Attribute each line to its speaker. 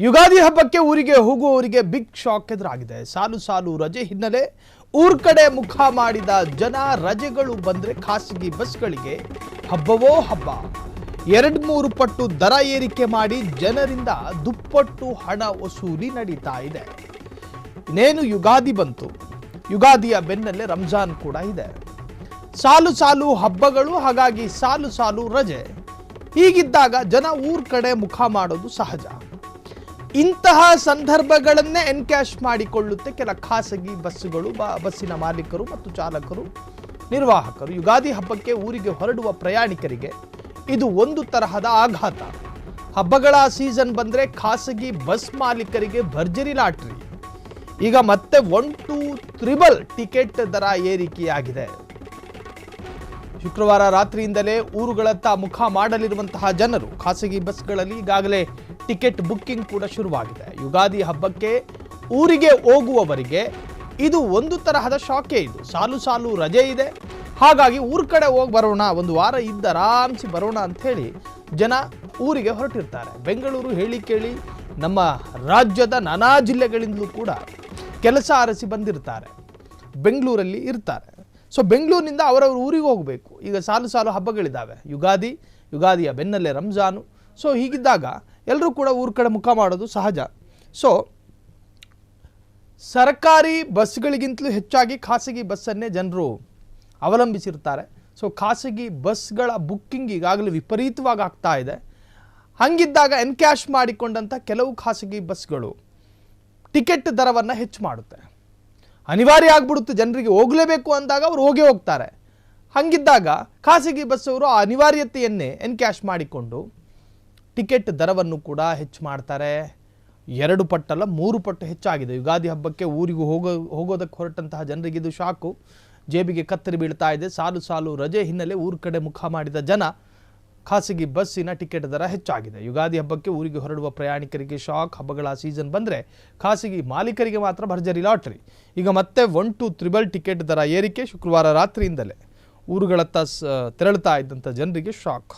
Speaker 1: ಯುಗಾದಿ ಹಬ್ಬಕ್ಕೆ ಊರಿಗೆ ಹೋಗುವವರಿಗೆ big shock ಎದುರಾಗಿದೆ. ಸಾಲು ಸಾಲು ರಜೆ ಹಿನ್ನೆಲೆ ಊರ್ ಕಡೆ ಮುಖ ಮಾಡಿದ ಜನ ರಜೆಗಳು ಬಂದ್ರೆ ಖಾಸಗಿ ಬಸ್ಗಳಿಗೆ ಹಬ್ಬವೋ ಹಬ್ಬ. 2-3 ಪಟ್ಟು ದರ ಏರಿಕೆ ಮಾಡಿ ಜನರಿಂದ ದುಪ್ಪಟ್ಟು ಹಣ ವಸೂಲಿ ನಡೀತಾ ಇದೆ. ಇನ್ನೇನು ಯುಗಾದಿ ಬಂತು. ಯುಗಾದಿಯ ಬೆನ್ನಲ್ಲೇ ರಂಜಾನ್ ಕೂಡ ಇದೆ. ಸಾಲು ಸಾಲು ಹಬ್ಬಗಳು, ಹಾಗಾಗಿ ಸಾಲು ಸಾಲು ರಜೆ. ಹೀಗಿದ್ದಾಗ ಜನ ಊರ್ ಕಡೆ ಮುಖ ಮಾಡೋದು ಸಹಜ. ಇಂತಹ ಸಂದರ್ಭಗಳನ್ನೇ ಎನ್ಕ್ಯಾಶ್ ಮಾಡಿಕೊಳ್ಳುತ್ತೆ ಕೆಲ ಖಾಸಗಿ ಬಸ್ಸುಗಳು, ಬಸ್ಸಿನ ಮಾಲೀಕರು ಮತ್ತು ಚಾಲಕರು, ನಿರ್ವಾಹಕರು. ಯುಗಾದಿ ಹಬ್ಬಕ್ಕೆ ಊರಿಗೆ ಹೊರಡುವ ಪ್ರಯಾಣಿಕರಿಗೆ ಇದು ಒಂದು ತರಹದ ಆಘಾತ. ಹಬ್ಬಗಳ ಸೀಸನ್ ಬಂದರೆ ಖಾಸಗಿ ಬಸ್ ಮಾಲೀಕರಿಗೆ ಭರ್ಜರಿ ಲಾಟ್ರಿ. ಈಗ ಮತ್ತೆ 1-2 ಟಿಕೆಟ್ ದರ ಏರಿಕೆಯಾಗಿದೆ. ಶುಕ್ರವಾರ ರಾತ್ರಿಯಿಂದಲೇ ಊರುಗಳತ್ತ ಮುಖ ಮಾಡಲಿರುವಂತಹ ಜನರು ಖಾಸಗಿ ಬಸ್ಗಳಲ್ಲಿ ಈಗಾಗಲೇ ಟಿಕೆಟ್ ಬುಕ್ಕಿಂಗ್ ಕೂಡ ಶುರುವಾಗಿದೆ. ಯುಗಾದಿ ಹಬ್ಬಕ್ಕೆ ಊರಿಗೆ ಹೋಗುವವರಿಗೆ ಇದು ಒಂದು ತರಹದ ಶಾಕೆ. ಇದು ಸಾಲು ಸಾಲು ರಜೆ ಇದೆ, ಹಾಗಾಗಿ ಊರ ಕಡೆ ಹೋಗಿ ಬರೋಣ, ಒಂದು ವಾರ ಇದ್ದ ಆರಾಮ್ಸಿ ಬರೋಣ ಅಂತ ಹೇಳಿ ಜನ ಊರಿಗೆ ಹೊರಟಿರ್ತಾರೆ. ಬೆಂಗಳೂರು ಹೇಳಿ ಕೇಳಿ ನಮ್ಮ ರಾಜ್ಯದ ನಾನಾ ಜಿಲ್ಲೆಗಳಿಂದಲೂ ಕೂಡ ಕೆಲಸ ಅರಸಿ ಬಂದಿರ್ತಾರೆ, ಬೆಂಗಳೂರಲ್ಲಿ ಇರ್ತಾರೆ. ಸೊ ಬೆಂಗಳೂರಿನಿಂದ ಅವರವ್ರ ಊರಿಗೆ ಹೋಗಬೇಕು. ಈಗ ಸಾಲು ಸಾಲು ಹಬ್ಬಗಳಿದ್ದಾವೆ. ಯುಗಾದಿಯ ಬೆನ್ನಲ್ಲೇ ರಂಜಾನು. ಸೊ ಹೀಗಿದ್ದಾಗ ಎಲ್ಲರೂ ಕೂಡ ಊರ ಕಡೆ ಮುಖ ಮಾಡೋದು ಸಹಜ. ಸೊ ಸರ್ಕಾರಿ ಬಸ್ಗಳಿಗಿಂತಲೂ ಹೆಚ್ಚಾಗಿ ಖಾಸಗಿ ಬಸ್ಸನ್ನೇ ಜನರು ಅವಲಂಬಿಸಿರ್ತಾರೆ. ಸೊ ಖಾಸಗಿ ಬಸ್ಗಳ ಬುಕ್ಕಿಂಗ್ ಈಗಾಗಲೇ ವಿಪರೀತವಾಗಿ ಆಗ್ತಾ ಇದೆ. ಹಂಗಿದ್ದಾಗ ಎನ್ಕ್ಯಾಶ್ ಮಾಡಿಕೊಂಡಂಥ ಕೆಲವು ಖಾಸಗಿ ಬಸ್ಗಳು ಟಿಕೆಟ್ ದರವನ್ನು ಹೆಚ್ಚು ಮಾಡುತ್ತೆ. ಅನಿವಾರ್ಯ ಆಗ್ಬಿಡುತ್ತೆ, ಜನರಿಗೆ ಹೋಗಲೇಬೇಕು ಅಂದಾಗ ಅವ್ರು ಹೋಗೇ ಹೋಗ್ತಾರೆ. ಹಂಗಿದ್ದಾಗ ಖಾಸಗಿ ಬಸ್ಸವರು ಆ ಅನಿವಾರ್ಯತೆಯನ್ನೇ ಎನ್ಕ್ಯಾಶ್ ಮಾಡಿಕೊಂಡು ಟಿಕೆಟ್ ದರವನ್ನು ಕೂಡ ಹೆಚ್ಚು ಮಾಡ್ತಾರೆ. 2 ಪಟ್ಟಲ್ಲ 3 ಪಟ್ಟು ಹೆಚ್ಚಾಗಿದೆ. ಯುಗಾದಿ ಹಬ್ಬಕ್ಕೆ ಊರಿಗೂ ಹೋಗೋದಕ್ಕೆ ಹೊರಟಂತಹ ಜನರಿಗೆ ಇದು ಶಾಕು. ಜೇಬಿಗೆ ಕತ್ತರಿ ಬೀಳ್ತಾ ಇದೆ. ಸಾಲು ಸಾಲು ರಜೆ ಹಿನ್ನೆಲೆ ಊರ ಕಡೆ ಮುಖ ಮಾಡಿದ ಜನ ಖಾಸಗಿ ಬಸ್ಸಿನ ಟಿಕೆಟ್ ದರ ಹೆಚ್ಚಾಗಿದೆ. ಯುಗಾದಿ ಹಬ್ಬಕ್ಕೆ ಊರಿಗೆ ಹೊರಡುವ ಪ್ರಯಾಣಿಕರಿಗೆ ಶಾಕ್. ಹಬ್ಬಗಳ ಸೀಸನ್ ಬಂದರೆ ಖಾಸಗಿ ಮಾಲೀಕರಿಗೆ ಮಾತ್ರ ಭರ್ಜರಿ ಲಾಟ್ರಿ. ಈಗ ಮತ್ತೆ 1-2 ಟಿಕೆಟ್ ದರ ಏರಿಕೆ. ಶುಕ್ರವಾರ ರಾತ್ರಿಯಿಂದಲೇ ಊರುಗಳತ್ತ ತೆರಳುತ್ತಾ ಇದ್ದಂಥ ಜನರಿಗೆ ಶಾಕ್.